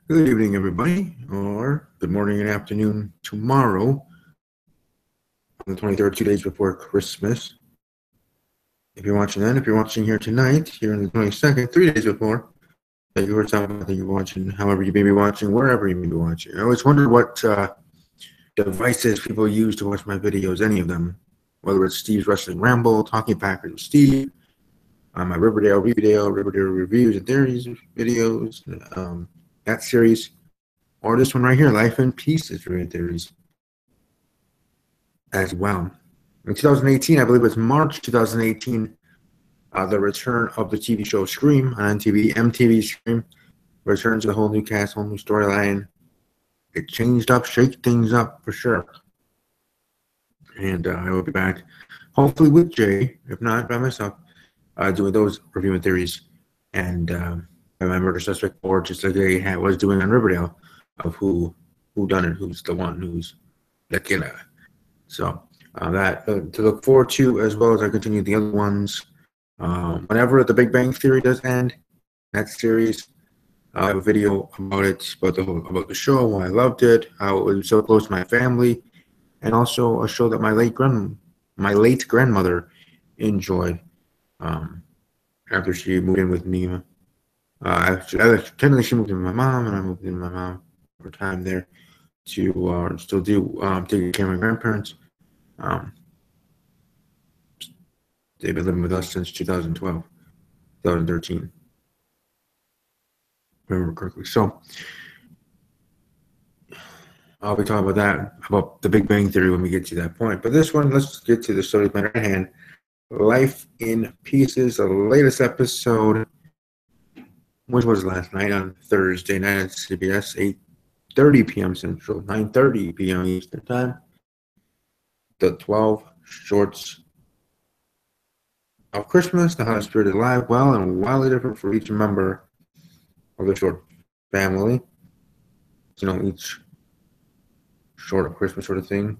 Good evening, everybody, or good morning and afternoon tomorrow on the 23rd, 2 days before Christmas. If you're watching then, if you're watching here tonight, here on the 22nd, 3 days before, thank you for stopping by. Thank you for watching, however you may be watching, wherever you may be watching. I always wonder what devices people use to watch my videos, any of them, whether it's Steve's Wrestling Ramble, Talking Packers with Steve, my Riverdale Reviews and Theories videos, that series, or this one right here, Life in Pieces Review and Theories, as well. In 2018, I believe it was March 2018, the return of the TV show Scream on MTV Scream, returns with a whole new cast, whole new storyline. It changed up, shake things up for sure. And I will be back, hopefully with Jay, if not by myself, doing those reviewing theories and my murder suspect board, just like they was doing on Riverdale, of who done it, who's the one, who's the killer. So that to look forward to, as well as I continue the other ones. Whenever The Big Bang Theory does end, that series, I have a video about it, about the show, why I loved it, how it was so close to my family, and also a show that my late grandmother enjoyed after she moved in with me. Technically, she moved in with my mom, and I moved in with my mom for time there to still do take care of my grandparents. They've been living with us since 2012, 2013, if I remember correctly. So I'll be talking about that, about The Big Bang Theory when we get to that point. But this one, let's get to the story at hand. Life in Pieces, the latest episode, which was last night on Thursday night at CBS, 8:30 p.m. Central, 9:30 p.m. Eastern Time. The 12 shorts of Christmas, the Holiday Spirit is alive, well, and wildly different for each member of the short family. Each short of Christmas sort of thing.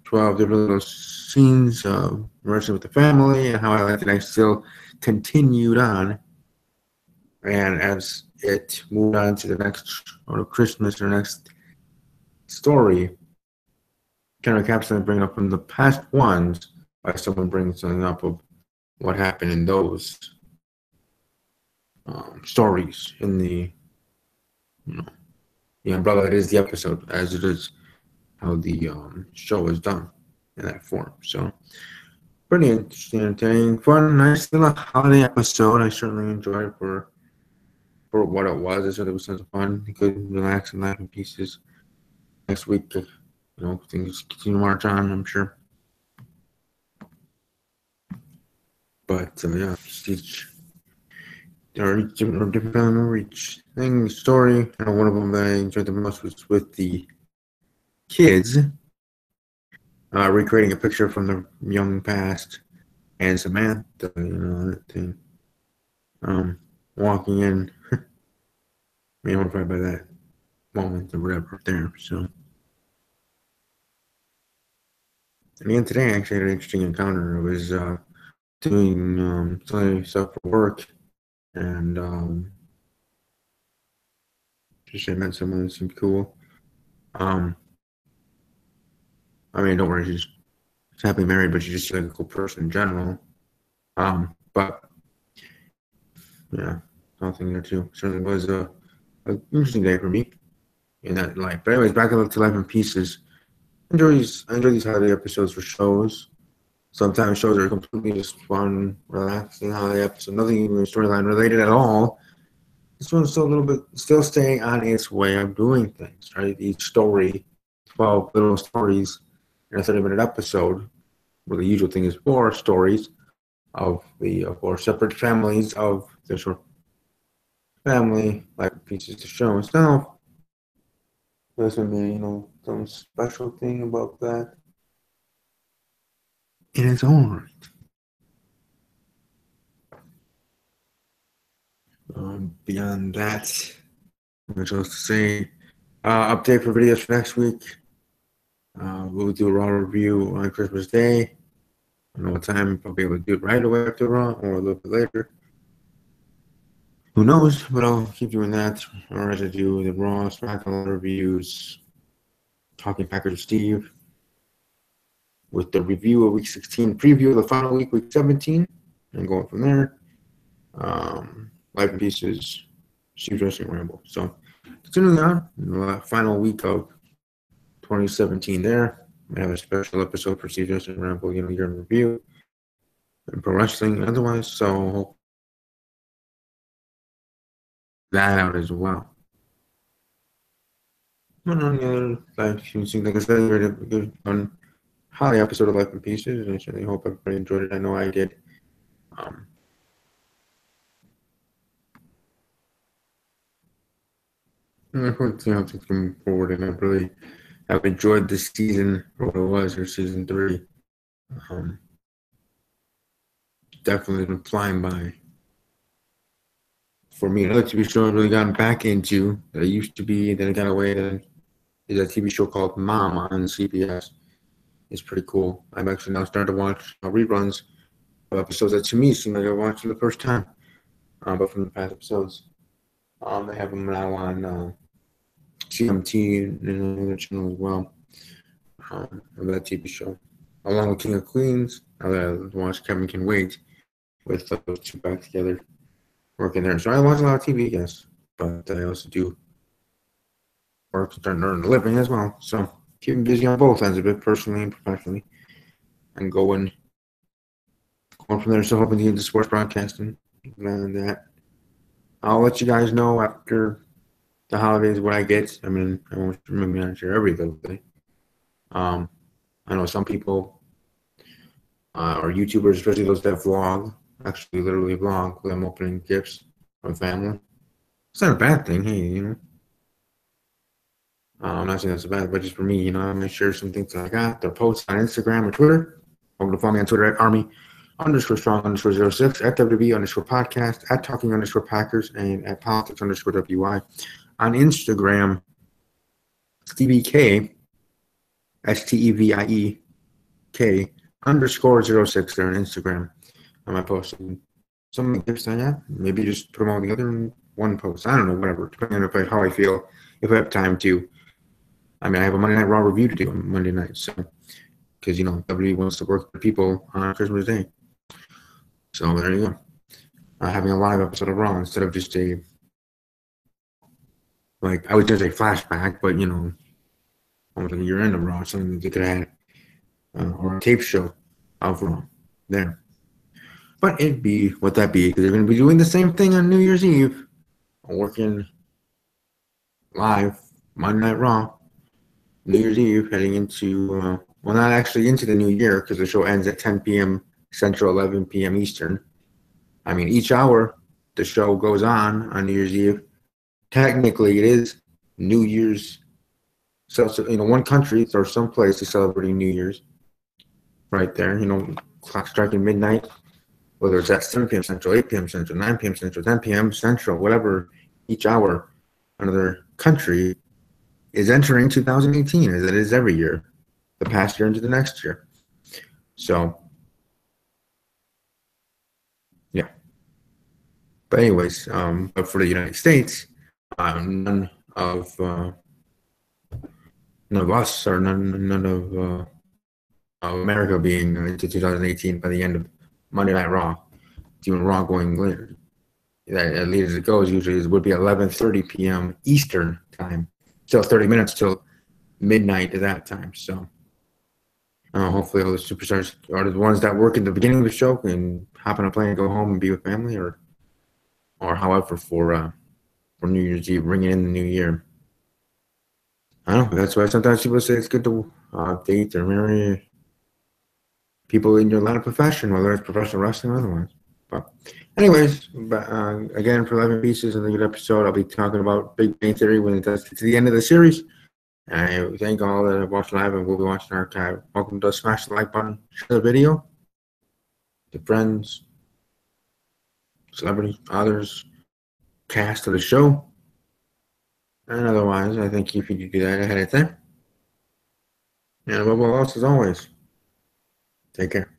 12 different little scenes of immersion with the family and how I liked it. I still continued on. And as it moved on to the next Christmas or next story, kind of caps and bring up from the past ones by someone bringing something up of what happened in those stories in the umbrella that is the episode, as it is how the show is done in that form. So pretty interesting, entertaining, fun, nice little holiday episode. I certainly enjoyed it for what it was. I thought it was tons of fun. You could relax and laugh in pieces. Next week, things continue to march on, I'm sure. But yeah, there are different family member each thing, story. I know one of them that I enjoyed the most was with the kids recreating a picture from the young past, and Samantha, that thing, walking in, horrified by that moment or whatever there. So, and again today, I actually had an interesting encounter. I was doing some stuff for work, and just I met someone that seemed cool. Don't worry, she's happily married, but she's just like a cool person in general. But yeah, something there too. Certainly was an interesting day for me in that light. But anyways, back to Life in Pieces. I enjoy these holiday episodes for shows. Sometimes shows are completely just fun, relaxing holiday episode, nothing even storyline related at all. This one's still staying on its way of doing things, right? Each story, 12 little stories in a 30-minute episode, where the usual thing is 4 stories of the 4 separate families of the short family, like pieces to show itself. There's gonna be, some special thing about that in its own right. Beyond that, much else to say. Update for videos for next week. We'll do a Raw review on Christmas Day. I don't know what time. I'll be able to do it right away after Raw or a little bit later. who knows? But I'll keep doing that, or as I do the Raw, SmackDown reviews, Talking Packers with Steve, with the review of Week 16, preview of the final week, Week 17, and going from there. Life in Pieces, Steve's Wrestling Ramble. So, continuing on, the final week of 2017 there. We have a special episode for Steve's Wrestling Ramble, year in review, and pro wrestling and otherwise. So, that out as well. And on the other side, like I said, we had a good, fun, holiday episode of Life in Pieces, and I certainly hope everybody enjoyed it. I know I did. And I hope things come forward, and I've enjoyed this season, or what it was, or season 3. Definitely been flying by. For me, another TV show I've really gotten back into that I used to be, that I got away to, is a TV show called Mom on CBS. It's pretty cool. I've actually now started to watch reruns of episodes that to me seem like I watched for the first time, but from the past episodes. They have them now on CMT and another channel as well, of that TV show. Along with King of Queens, I watched Kevin Can Wait, with those two back together working there. So I watch a lot of TV, yes, but I also do work to earn a living as well. So keeping busy on both ends of it, personally and professionally, and going from there. So hoping to get into sports broadcasting and that. I'll let you guys know after the holidays what I get. I mean, I won't maybe not share every little thing. I know some people or YouTubers, especially those that vlog, actually literally vlog them opening gifts from family. It's not a bad thing, hey, you know. I'm not saying that's bad, but just for me, you know, I'm gonna share some things that I got. They're posts on Instagram or Twitter. I'm gonna follow me on Twitter at Army_strong_06, at WB_podcast, at Talking_Packers, and at Politics_WY. On Instagram, StevieK, STEVIEK_06 there on Instagram. I might post some gifts I got. Maybe just put them all together in one post. I don't know, whatever, depending on how I feel, if I have time to. I mean, I have a Monday Night Raw review to do on Monday night, so because you know WWE wants to work with people on Christmas Day. So there you go. Having a live episode of Raw instead of just a, like, I was just a flashback, but you know, almost like a year end of Raw, something that they could have had, or a tape show of Raw there. But it'd be what that be, because they're going to be doing the same thing on New Year's Eve, working live Monday Night Raw. New Year's Eve, heading into, well, not actually into the new year, because the show ends at 10 p.m. Central, 11 p.m. Eastern. I mean, each hour the show goes on New Year's Eve. Technically, it is New Year's. So you know, one country or some place is celebrating New Year's right there. You know, clock striking midnight, whether it's at 7 p.m. Central, 8 p.m. Central, 9 p.m. Central, 10 p.m. Central, whatever, each hour, another country is entering 2018, as it is every year, the past year into the next year. So, yeah. But anyways, but for the United States, none of us, or none of America being into 2018 by the end of Monday Night Raw, even Raw going later. That at least as it goes, usually it would be 11:30 p.m. Eastern time. Still 30 minutes till midnight at that time. So hopefully all the superstars are the ones that work at the beginning of the show and hop on a plane and go home and be with family, or however for New Year's Eve, bringing in the new year. I don't know. That's why sometimes people say it's good to date or marry people in your line of profession, whether it's professional wrestling or otherwise. But anyways, again, for 11 pieces in the good episode, I'll be talking about Big Bang Theory when it does get to the end of the series. I thank all that have watched live and will be watching archive. Welcome to smash the like button, share the video to friends, celebrities, others, cast of the show. And otherwise, I thank you if you do that ahead of time. And above all else, as always, take care.